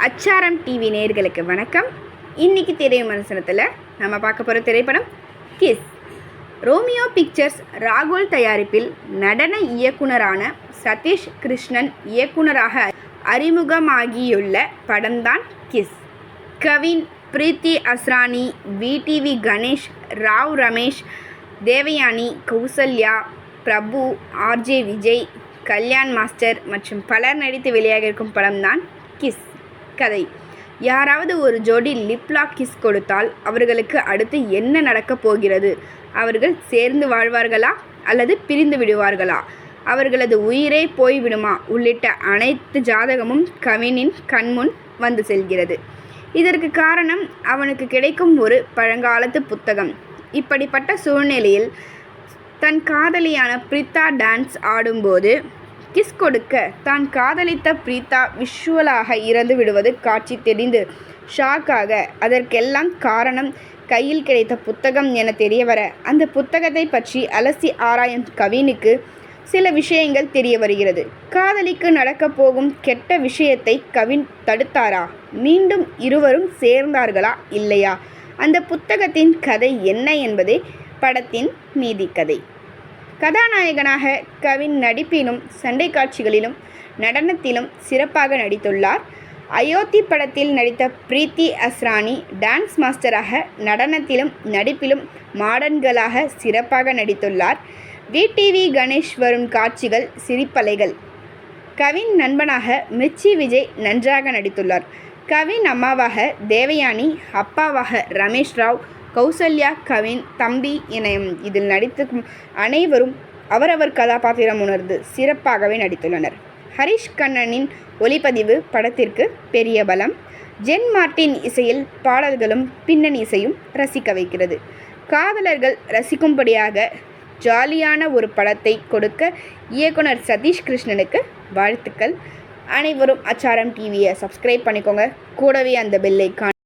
அச்சாரம் டிவி நேயர்களுக்கு வணக்கம். இன்னைக்கு திரைவிமர்சனத்தில் நம்ம பார்க்க போகிற திரைப்படம் கிஸ். ரோமியோ பிக்சர்ஸ் ராகுல் தயாரிப்பில் நடன இயக்குனரான சதீஷ் கிருஷ்ணன் இயக்குனராக அறிமுகமாகியுள்ள படம்தான் கிஸ். கவின், பிரீத்தி அஸ்ரானி, விடிவி கணேஷ், ராவ் ரமேஷ், தேவயானி, கௌசல்யா, பிரபு, ஆர்ஜே விஜய், கல்யாண் மாஸ்டர் மற்றும் பலர் நடித்து வெளியாக இருக்கும் படம்தான் கிஸ். கதை: யாராவது ஒரு ஜோடி லிப்லாக் கிஸ் கொடுத்தால் அவர்களுக்கு அடுத்து என்ன நடக்கப் போகிறது? அவர்கள் சேர்ந்து வாழ்வார்களா அல்லது பிரிந்து விடுவார்களா? அவர்களது உயிரே போய்விடுமா? உள்ளிட்ட அனைத்து ஜாதகமும் கவினின் கண்முன் வந்து செல்கிறது. இதற்கு காரணம் அவனுக்கு கிடைக்கும் ஒரு பழங்காலத்து புத்தகம். இப்படிப்பட்ட சூழ்நிலையில் தன் காதலியான பிரீத்தா டான்ஸ் ஆடும்போது கிஸ் கொடுக்க தான் காதலித்த பிரீத்தா விஷுவலாக இறந்து விடுவது காட்சி தெரிந்து ஷாக்காக, அதற்கெல்லாம் காரணம் கையில் கிடைத்த புத்தகம் என தெரியவர அந்த புத்தகத்தை பற்றி அலசி ஆராயும் கவினுக்கு சில விஷயங்கள் தெரிய வருகிறது. காதலிக்கு நடக்கப் போகும் கெட்ட விஷயத்தை கவின் தடுத்தாரா? மீண்டும் இருவரும் சேர்ந்தார்களா இல்லையா? அந்த புத்தகத்தின் கதை என்ன என்பதே படத்தின் மீதி கதை. கதாநாயகனாக கவின் நடிப்பிலும் சண்டை காட்சிகளிலும் நடனத்திலும் சிறப்பாக நடித்துள்ளார். அயோத்தி படத்தில் நடித்த பிரீத்தி அஸ்ரானி டான்ஸ் மாஸ்டராக நடனத்திலும் நடிப்பிலும் மாடர்ன்களாக சிறப்பாக நடித்துள்ளார். விடிவி கணேஷ் வரும் காட்சிகள் சிரிப்பலைகள். கவின் நண்பனாக மிர்ச்சி விஜய் நன்றாக நடித்துள்ளார். கவின் அம்மாவாக தேவயானி, அப்பாவாக ரமேஷ் ராவ், கௌசல்யா, கவின் தம்பி என இதில் நடித்திருக்கும் அனைவரும் அவரவர் கதாபாத்திரம் உணர்ந்து சிறப்பாகவே நடித்துள்ளனர். ஹரிஷ் கண்ணனின் ஒளிப்பதிவு படத்திற்கு பெரிய பலம். ஜென் மார்ட்டின் இசையில் பாடல்களும் பின்னணி இசையும் ரசிக்க வைக்கிறது. காதலர்கள் ரசிக்கும்படியாக ஜாலியான ஒரு படத்தை கொடுக்க இயக்குனர் சதீஷ் கிருஷ்ணனுக்கு வாழ்த்துக்கள். அனைவரும் அச்சாரம் டிவியை சப்ஸ்கிரைப் பண்ணிக்கோங்க. கூடவே அந்த பெல் ஐகான்